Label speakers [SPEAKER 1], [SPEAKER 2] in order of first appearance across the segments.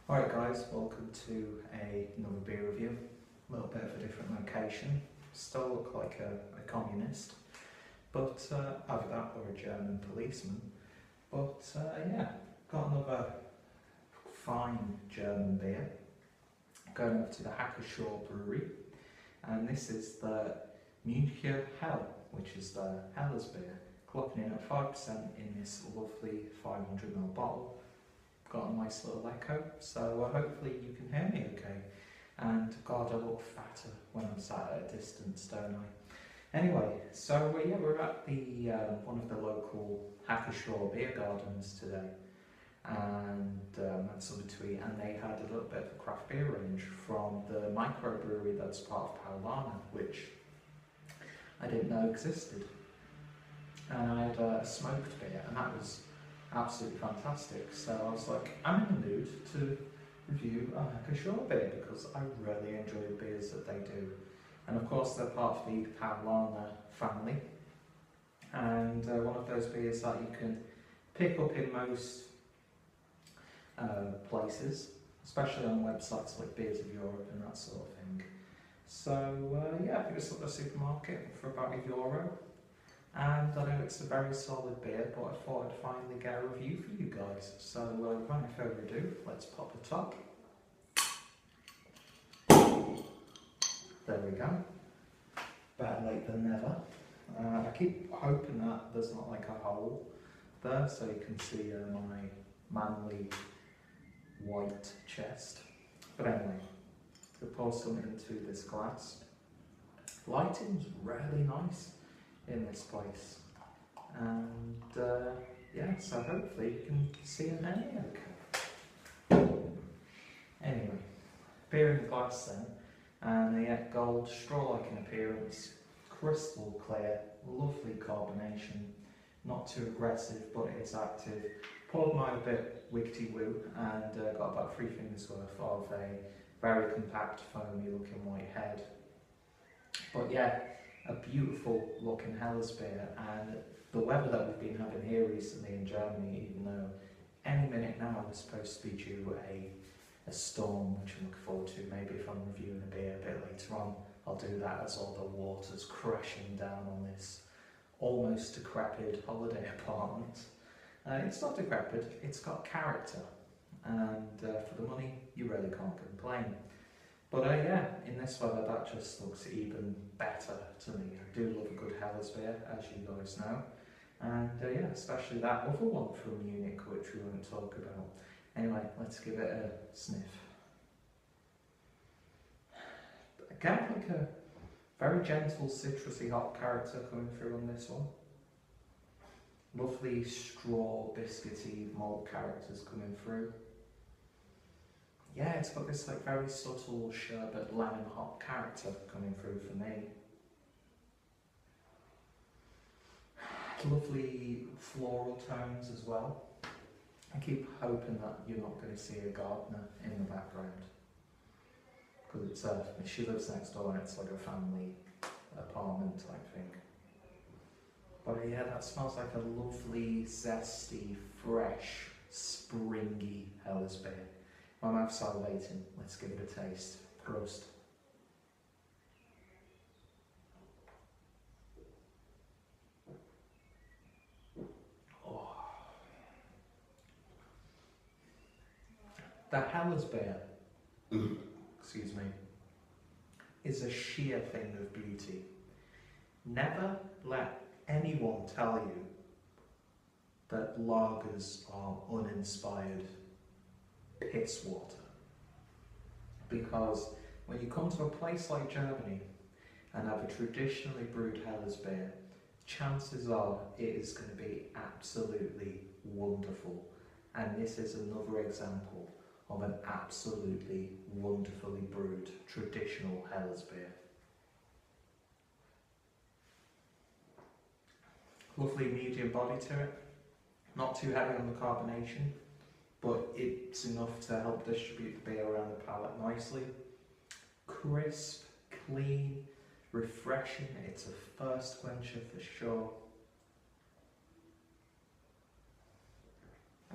[SPEAKER 1] Alright guys, welcome to another beer review. A little bit of a different location. Still look like a communist, but either that or a German policeman. But yeah, got another fine German beer. Going over to the Hacker-Pschorr brewery, and this is the Münchner Hell, which is the Hellas beer, clocking in at 5% in this lovely 500ml bottle. Got a nice little echo, so hopefully you can hear me okay. And God, I look fatter when I'm sat at a distance, don't I? Anyway, so yeah, we're at the one of the local Hacker-Pschorr beer gardens today, and that's in between. And they had a little bit of a craft beer range from the microbrewery that's part of Paulaner, which I didn't know existed. And I had a smoked beer, and that was absolutely fantastic. So I was like, I'm in the mood to review a Hacker-Pschorr beer because I really enjoy the beers that they do. And of course they're part of the Paulaner family, and one of those beers that you can pick up in most places, especially on websites like Beers of Europe and that sort of thing. So yeah, I think it's at the supermarket for about €1. And I know it's a very solid beer, but I thought I'd finally get a review for you guys. So without further ado, let's pop the top. There we go. Better late than never. I keep hoping that there's not like a hole there so you can see my manly white chest. But anyway, to pour some into this glass. Lighting's really nice in this place, and yeah, so hopefully you can see and hear me okay. Anyway, beer in the glass then, and yeah, gold, straw-like in appearance, crystal clear, lovely carbonation, not too aggressive but it's active. Poured mine a bit wiggity-woo, and got about 3 fingers worth of a very compact, foamy looking white head. But yeah, a beautiful looking Hellas beer, and the weather that we've been having here recently in Germany, even though any minute now we're supposed to be due a storm, which I'm looking forward to. Maybe if I'm reviewing a beer a bit later on, I'll do that as all the water's crashing down on this almost decrepit holiday apartment. It's not decrepit, it's got character, and for the money you really can't complain. But yeah, in this weather that just looks even better to me. I do love a good Hellas beer, as you guys know. And yeah, especially that other one from Munich, which we won't talk about. Anyway, let's give it a sniff. Again, like a very gentle citrusy hop character coming through on this one. Lovely straw, biscuity malt characters coming through. Yeah, it's got this like very subtle sherbet lemon hop character coming through for me. Lovely floral tones as well. I keep hoping that you're not going to see a gardener in the background, because it's she lives next door and it's like a family apartment type thing. But yeah, that smells like a lovely, zesty, fresh, springy Hellas beer. My mouth's salivating. Let's give it a taste. Prost. Oh. The Hellas beer, excuse me, is a sheer thing of beauty. Never let anyone tell you that lagers are uninspired piss water, because when you come to a place like Germany and have a traditionally brewed Hellas beer, chances are it is going to be absolutely wonderful, and this is another example of an absolutely wonderfully brewed traditional Hellas beer. Lovely medium body to it, not too heavy on the carbonation, but it's enough to help distribute the beer around the palate nicely. Crisp, clean, refreshing. It's a thirst quencher for sure.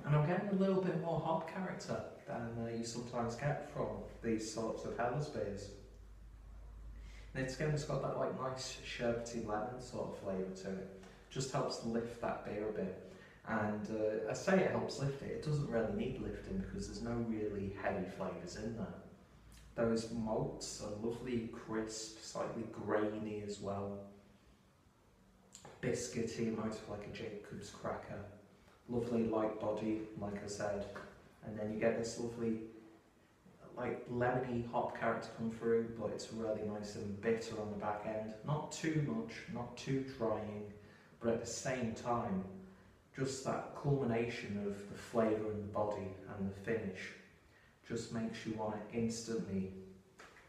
[SPEAKER 1] And I'm getting a little bit more hop character than you sometimes get from these sorts of Helles beers. And it's got that like nice sherbety lemon sort of flavour to it. Just helps lift that beer a bit. And I say it helps lift it, it doesn't really need lifting because there's no really heavy flavours in there. Those malts are lovely, crisp, slightly grainy as well. Biscuity, almost like a Jacob's cracker. Lovely light body, like I said. And then you get this lovely, like lemony hop character come through, but it's really nice and bitter on the back end. Not too much, not too drying, but at the same time, just that culmination of the flavour and the body and the finish just makes you want to instantly,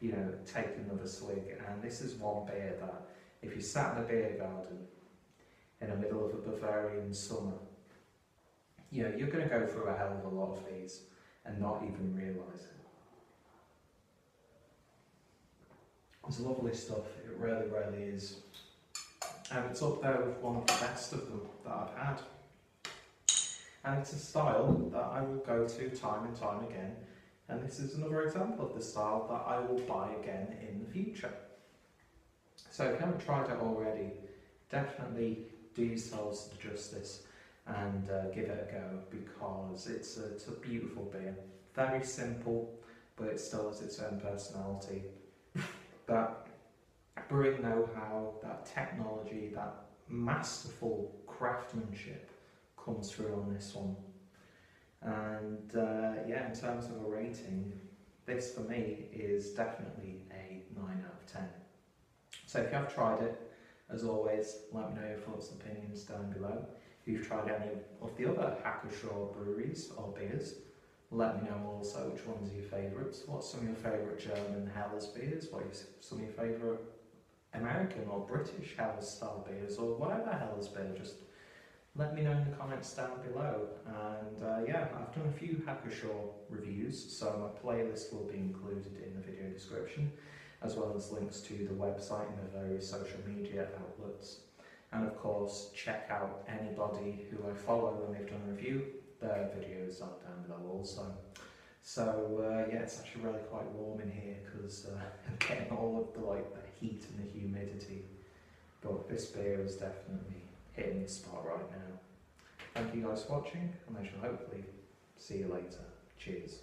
[SPEAKER 1] you know, take another swig. And this is one beer that, if you sat in a beer garden in the middle of a Bavarian summer, you know, you're going to go through a hell of a lot of these and not even realise it. It's lovely stuff, it really, really is. And it's up there with one of the best of them that I've had. And it's a style that I will go to time and time again. And this is another example of the style that I will buy again in the future. So if you haven't tried it already, definitely do yourselves the justice and give it a go, because it's a beautiful beer. Very simple, but it still has its own personality. That brewing know-how, that technology, that masterful craftsmanship comes through on this one. And yeah, in terms of a rating, this for me is definitely a 9 out of 10. So if you have tried it, as always, let me know your thoughts and opinions down below. If you've tried any of the other Hacker-Pschorr breweries or beers, let me know also which ones are your favourites. What's some of your favourite German Helles beers? What are some of your favourite American or British Helles style beers, or whatever Helles beer? Just let me know in the comments down below. And yeah, I've done a few Hacker-Pschorr reviews, so my playlist will be included in the video description, as well as links to the website and the various social media outlets. And of course, check out anybody who I follow when they've done a review. Their videos are down below also. So yeah, it's actually really quite warm in here because I'm getting all of the the heat and the humidity. But this beer is definitely hitting the spot right now. Thank you guys for watching, and I shall hopefully see you later. Cheers.